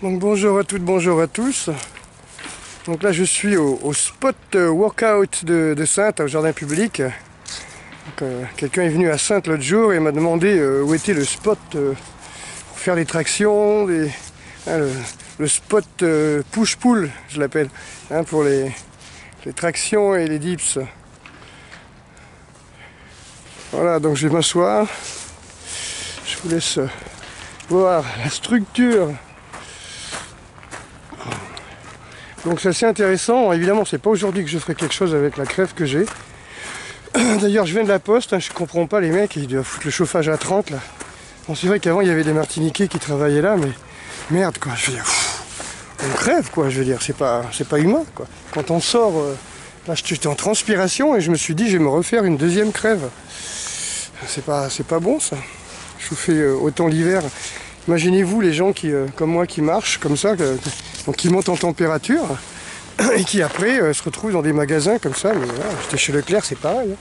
Donc bonjour à toutes, bonjour à tous. Donc là je suis au spot workout de Saintes, au jardin public. Quelqu'un est venu à Saintes l'autre jour et m'a demandé où était le spot pour faire des tractions, le spot push-pull je l'appelle, pour les tractions et les dips. Voilà, donc je vais m'asseoir. Je vous laisse voir la structure. Donc c'est assez intéressant. Évidemment, c'est pas aujourd'hui que je ferai quelque chose avec la crève que j'ai. D'ailleurs, je viens de la poste, je comprends pas les mecs, ils doivent foutre le chauffage à 30 là. Bon, c'est vrai qu'avant il y avait des Martiniquais qui travaillaient là, mais merde quoi, je veux dire, on crève quoi, je veux dire, c'est pas humain quoi. Quand on sort, là j'étais en transpiration et je me suis dit je vais me refaire une deuxième crève. C'est pas bon ça. Chauffer autant l'hiver. Imaginez-vous les gens qui, comme moi, qui marchent comme ça, donc qui montent en température et qui après se retrouvent dans des magasins comme ça. Mais voilà, j'étais chez Leclerc, c'est pareil.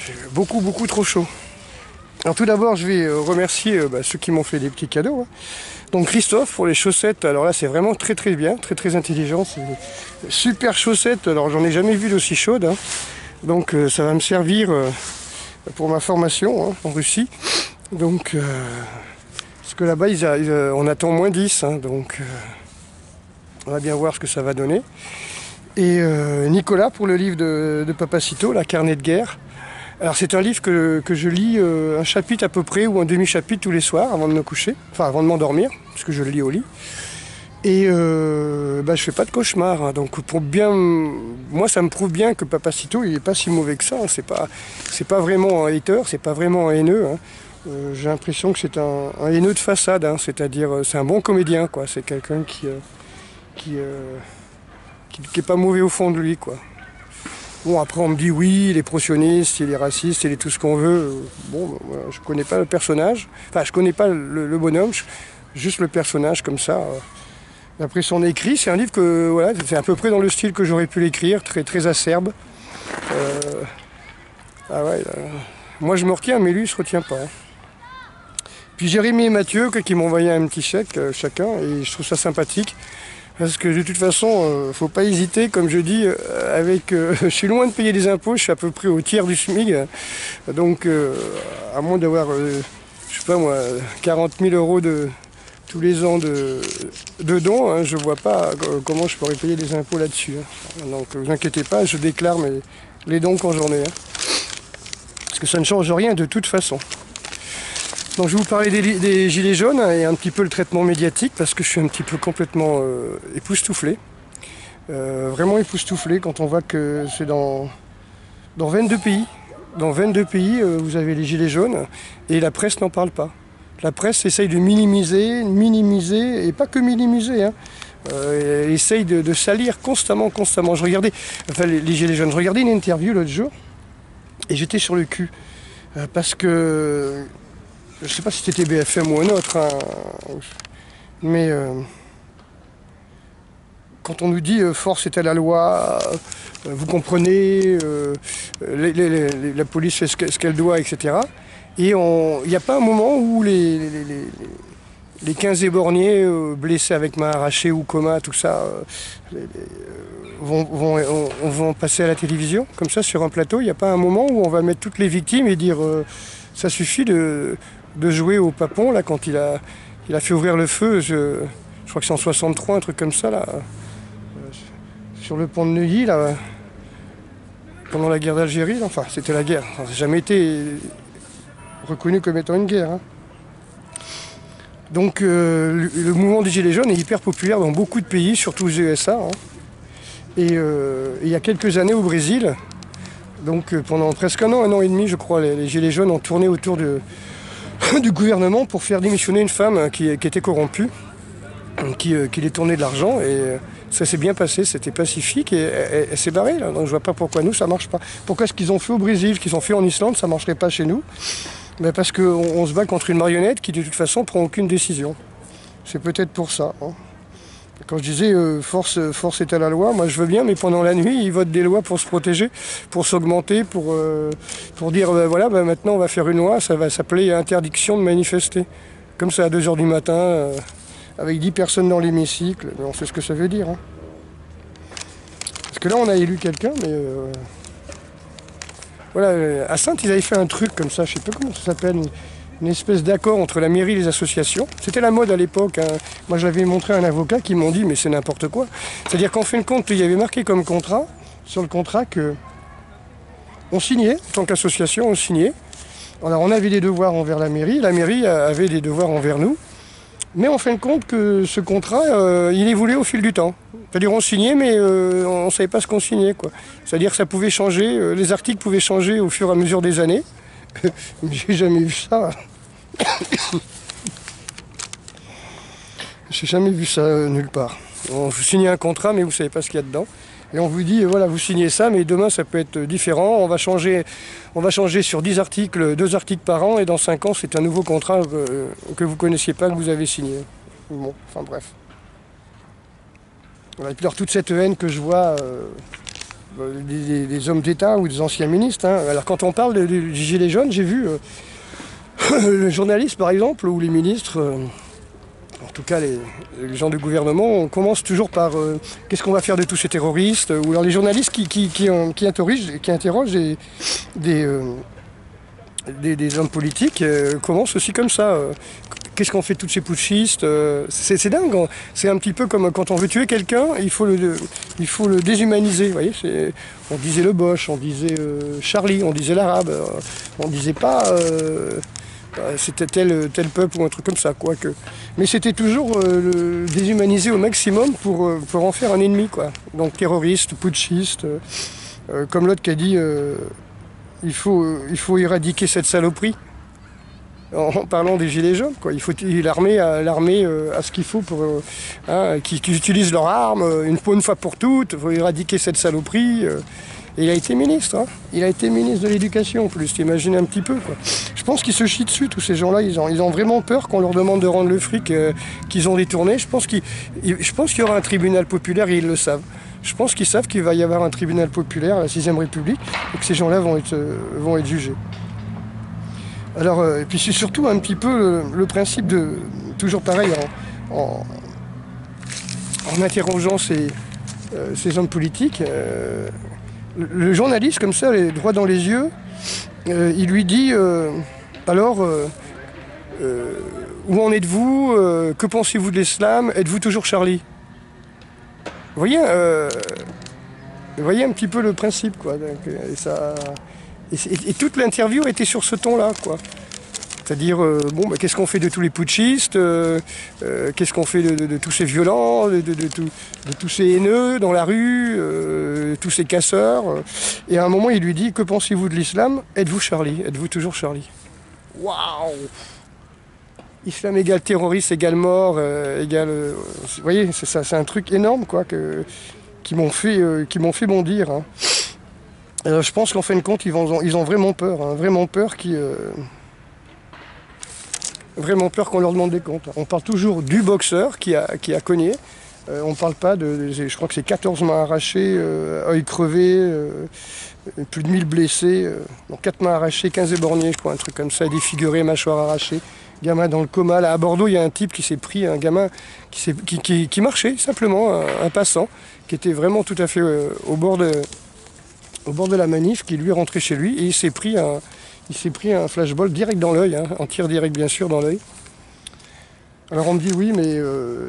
J'ai beaucoup trop chaud. Alors tout d'abord, je vais remercier ceux qui m'ont fait des petits cadeaux. Donc Christophe pour les chaussettes. Alors là, c'est vraiment très bien, très intelligent. C'est des super chaussettes. Alors j'en ai jamais vu d'aussi chaudes. Donc ça va me servir pour ma formation en Russie. Donc parce que là-bas, on attend moins 10, donc on va bien voir ce que ça va donner. Et Nicolas pour le livre de Papacito, La Carnet de guerre. Alors c'est un livre que je lis un chapitre à peu près ou un demi-chapitre tous les soirs avant de me coucher, enfin avant de m'endormir, parce que je le lis au lit. Et je fais pas de cauchemar, donc moi ça me prouve bien que Papacito il est pas si mauvais que ça. C'est pas vraiment un hater, c'est pas vraiment un haineux. J'ai l'impression que c'est un haineux de façade, c'est-à-dire c'est un bon comédien, quoi. C'est quelqu'un qui est pas mauvais au fond de lui, quoi. Bon, après on me dit oui, il est pro-sioniste, il est raciste, il est tout ce qu'on veut. Bon, je connais pas le personnage, enfin je connais pas le bonhomme, juste le personnage comme ça. D'après son écrit, c'est un livre que voilà, c'est à peu près dans le style que j'aurais pu l'écrire, très acerbe. Moi je me retiens, mais lui il se retient pas. Puis Jérémy et Mathieu qui m'ont envoyé un petit chèque chacun, et je trouve ça sympathique. Parce que de toute façon, faut pas hésiter, comme je dis, je suis loin de payer des impôts, je suis à peu près au tiers du SMIC. Donc à moins d'avoir, je sais pas moi, 40 000 euros tous les ans de dons, je vois pas comment je pourrais payer des impôts là-dessus. Donc ne vous inquiétez pas, je déclare les dons quand j'en ai. Parce que ça ne change rien de toute façon. Donc je vais vous parler des gilets jaunes et un petit peu le traitement médiatique parce que je suis un petit peu complètement époustouflé. Vraiment époustouflé quand on voit que c'est dans 22 pays. Dans 22 pays, vous avez les gilets jaunes et la presse n'en parle pas. La presse essaye de minimiser, et pas que minimiser. Elle essaye de salir constamment. Je regardais, les gilets jaunes, je regardais une interview l'autre jour et j'étais sur le cul. Parce que je sais pas si c'était BFM ou un autre, mais quand on nous dit force est à la loi, vous comprenez, la police fait ce qu'elle doit, etc. Et il n'y a pas un moment où les 15 éborgnés blessés avec main arrachée ou coma, tout ça, vont passer à la télévision, comme ça, sur un plateau. Il n'y a pas un moment où on va mettre toutes les victimes et dire ça suffit de jouer au papon là quand il a fait ouvrir le feu, je crois que c'est en 63, un truc comme ça là, sur le pont de Neuilly là, pendant la guerre d'Algérie, enfin c'était la guerre, ça n'a jamais été reconnu comme étant une guerre. Donc le mouvement des Gilets jaunes est hyper populaire dans beaucoup de pays, surtout aux USA. Et il y a quelques années au Brésil, donc pendant presque un an et demi je crois, les Gilets jaunes ont tourné autour du gouvernement pour faire démissionner une femme qui était corrompue, qui détournait de l'argent, et ça s'est bien passé, c'était pacifique, et elle s'est barrée là. Donc je vois pas pourquoi nous ça marche pas. Pourquoi ce qu'ils ont fait au Brésil, ce qu'ils ont fait en Islande, ça marcherait pas chez nous? Parce qu'on se bat contre une marionnette qui de toute façon prend aucune décision. C'est peut-être pour ça. Quand je disais force est à la loi, moi je veux bien, mais pendant la nuit, ils votent des lois pour se protéger, pour s'augmenter, pour dire maintenant on va faire une loi, ça va s'appeler interdiction de manifester. Comme ça à 2 h du matin, avec 10 personnes dans l'hémicycle. On sait ce que ça veut dire. Hein. Parce que là, on a élu quelqu'un, mais... voilà, à Saintes, ils avaient fait un truc comme ça, je sais pas comment ça s'appelle, une espèce d'accord entre la mairie et les associations. C'était la mode à l'époque. Hein. Moi, je l'avais montré à un avocat qui m'ont dit, mais c'est n'importe quoi. C'est-à-dire qu'en fin de compte, il y avait marqué comme contrat, sur le contrat, que on signait, en tant qu'association, on signait. Alors, on avait des devoirs envers la mairie avait des devoirs envers nous. Mais en fin de compte, que ce contrat, il évoluait au fil du temps. C'est-à-dire on signait, mais on ne savait pas ce qu'on signait, quoi. C'est-à-dire que ça pouvait changer, les articles pouvaient changer au fur et à mesure des années. J'ai jamais vu ça. J'ai jamais vu ça nulle part. On vous signe un contrat, mais vous ne savez pas ce qu'il y a dedans. Et on vous dit, voilà, vous signez ça, mais demain ça peut être différent. On va changer sur 10 articles, 2 articles par an, et dans 5 ans, c'est un nouveau contrat que vous ne connaissiez pas, que vous avez signé. Bon, enfin bref. Voilà, et puis alors toute cette haine que je vois des hommes d'État ou des anciens ministres. Hein. Alors quand on parle du gilet jaune, j'ai vu les journalistes par exemple, ou les ministres, en tout cas les gens du gouvernement, on commence toujours par qu'est-ce qu'on va faire de tous ces terroristes, ou alors les journalistes qui interrogent des hommes politiques commencent aussi comme ça. Qu'est-ce qu'on fait de tous ces putschistes? C'est dingue. Hein. C'est un petit peu comme quand on veut tuer quelqu'un, il faut le déshumaniser. Vous voyez, on disait le Boche, on disait Charlie, on disait l'arabe. On disait pas c'était tel peuple ou un truc comme ça. Quoique. Mais c'était toujours le déshumaniser au maximum pour en faire un ennemi. Quoi. Donc terroriste, putschiste, comme l'autre qui a dit il faut éradiquer cette saloperie. En parlant des gilets jaunes, quoi. Il faut l'armée a ce qu'il faut pour qu'ils utilisent leurs armes une fois pour toutes. Il faut éradiquer cette saloperie. Et il a été ministre. Hein. Il a été ministre de l'éducation en plus. T'imagines un petit peu. Quoi. Je pense qu'ils se chient dessus, tous ces gens-là. Ils ont vraiment peur qu'on leur demande de rendre le fric qu'ils ont détourné. Je pense qu'il y aura un tribunal populaire et ils le savent. Je pense qu'ils savent qu'il va y avoir un tribunal populaire à la 6ème République et que ces gens-là vont être jugés. Alors, et puis c'est surtout un petit peu le principe de, toujours pareil, en interrogeant ces hommes politiques, le journaliste, comme ça, les droit dans les yeux, il lui dit, alors, où en êtes-vous? Que pensez-vous de l'islam? Êtes-vous toujours Charlie? Vous voyez un petit peu le principe, quoi. Donc, et toute l'interview était sur ce ton-là, quoi. C'est-à-dire, qu'est-ce qu'on fait de tous les putschistes, qu'est-ce qu'on fait de tous ces violents, de tous ces haineux dans la rue, tous ces casseurs. Et à un moment, il lui dit, que pensez-vous de l'islam? Êtes-vous Charlie? Êtes-vous toujours Charlie? Waouh! Islam égale terroriste, égale mort, égale... vous voyez, c'est un truc énorme, quoi, qui m'ont fait bondir. Hein. Alors, je pense qu'en fin de compte, ils ont vraiment peur, hein, vraiment peur vraiment peur qu'on leur demande des comptes. On parle toujours du boxeur qui a cogné. On ne parle pas je crois que c'est 14 mains arrachées, œil crevé, plus de 1000 blessés, donc 4 mains arrachées, 15 éborgnés, je crois, un truc comme ça, défiguré, mâchoire arrachée. Gamin dans le coma. Là, à Bordeaux, il y a un type qui s'est pris, un gamin qui marchait simplement, un passant, qui était vraiment tout à fait au bord de la manif, qui lui est rentré chez lui et il s'est pris un flashball direct dans l'œil, hein, en tir direct bien sûr dans l'œil. Alors on me dit oui, mais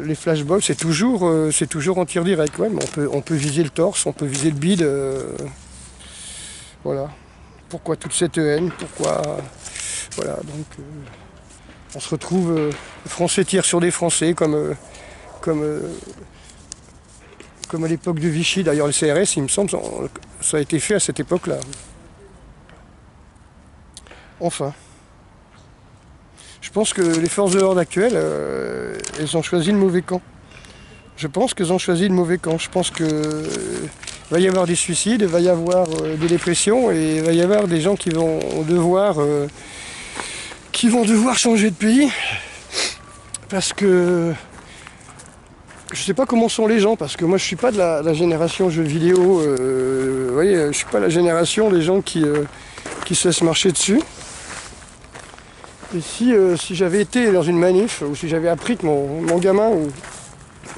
les flashballs c'est toujours en tir direct. Ouais, mais on peut viser le torse, on peut viser le bide. Voilà. Pourquoi toute cette haine? Pourquoi? Voilà, donc on se retrouve, les Français tirent sur des Français comme à l'époque de Vichy. D'ailleurs le CRS, il me semble, ça a été fait à cette époque-là. Enfin. Je pense que les forces de l'ordre actuelles, elles ont choisi le mauvais camp. Je pense qu'elles ont choisi le mauvais camp. Je pense qu'il va y avoir des suicides, il va y avoir des dépressions et il va y avoir des gens qui vont devoir changer de pays. Parce que je sais pas comment sont les gens, parce que moi je suis pas de la génération jeux vidéo. Vous voyez, je suis pas la génération des gens qui se laissent marcher dessus. Et si j'avais été dans une manif, ou si j'avais appris que mon gamin ou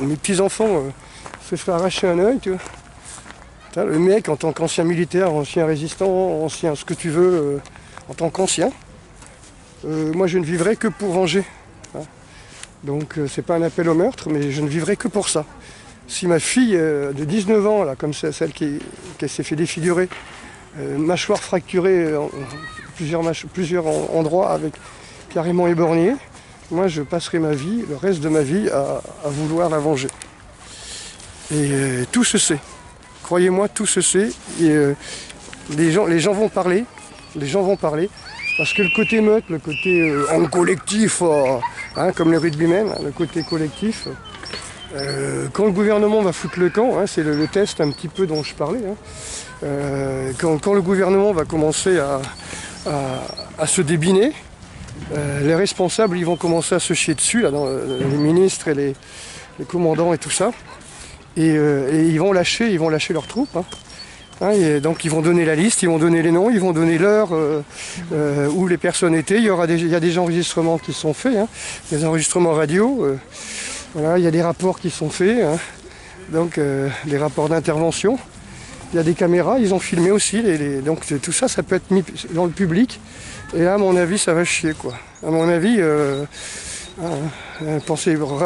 mes petits-enfants se feraient arracher un œil, tu vois. Putain, le mec, en tant qu'ancien militaire, ancien résistant, ancien ce que tu veux, en tant qu'ancien, moi je ne vivrai que pour venger. Hein. Donc c'est pas un appel au meurtre, mais je ne vivrai que pour ça. Si ma fille de 19 ans, là, comme celle qui s'est fait défigurer, mâchoire fracturée en plusieurs endroits avec carrément éborgné, moi je passerai ma vie, le reste de ma vie, à vouloir la venger. Et tout se sait. Croyez-moi, tout se sait. Et, les gens vont parler. Les gens vont parler. Parce que le côté meute, le côté en collectif, hein, comme les rugbymen, le côté collectif, quand le gouvernement va foutre le camp, hein, c'est le test un petit peu dont je parlais, hein, quand le gouvernement va commencer à se débiner, les responsables ils vont commencer à se chier dessus, là, les ministres et les commandants et tout ça, et ils vont lâcher leurs troupes. Hein. Hein, et donc ils vont donner la liste, ils vont donner les noms, ils vont donner l'heure où les personnes étaient. Il y a des enregistrements qui sont faits, hein, des enregistrements radio. Voilà, il y a des rapports qui sont faits, hein, donc des rapports d'intervention. Il y a des caméras, ils ont filmé aussi. Donc tout ça, ça peut être mis dans le public. Et là, à mon avis, ça va chier, quoi. À mon avis,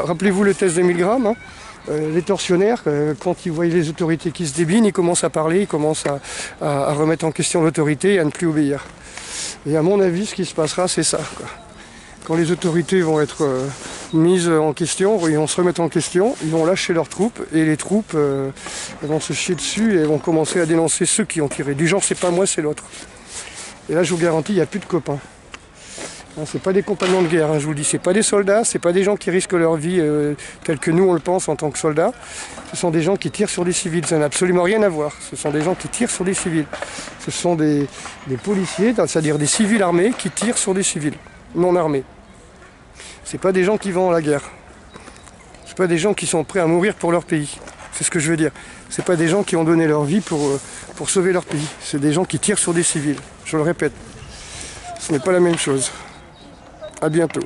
rappelez-vous le test de 1000 grammes. Hein. Les tortionnaires, quand ils voient les autorités qui se débinent, ils commencent à parler, ils commencent à remettre en question l'autorité et à ne plus obéir. Et à mon avis, ce qui se passera, c'est ça, quoi. Quand les autorités vont être mises en question, ils vont se remettre en question, ils vont lâcher leurs troupes, et les troupes vont se chier dessus et vont commencer à dénoncer ceux qui ont tiré. Du genre, c'est pas moi, c'est l'autre. Et là, je vous garantis, il n'y a plus de copains. Hein, c'est pas des compagnons de guerre, hein, je vous le dis, c'est pas des soldats, c'est pas des gens qui risquent leur vie tels que nous on le pense en tant que soldats. Ce sont des gens qui tirent sur des civils, ça n'a absolument rien à voir. Ce sont des gens qui tirent sur des civils. Ce sont des policiers, c'est-à-dire des civils armés qui tirent sur des civils non armés. C'est pas des gens qui vont à la guerre. C'est pas des gens qui sont prêts à mourir pour leur pays. C'est ce que je veux dire. C'est pas des gens qui ont donné leur vie pour sauver leur pays. C'est des gens qui tirent sur des civils. Je le répète. Ce n'est pas la même chose. À bientôt.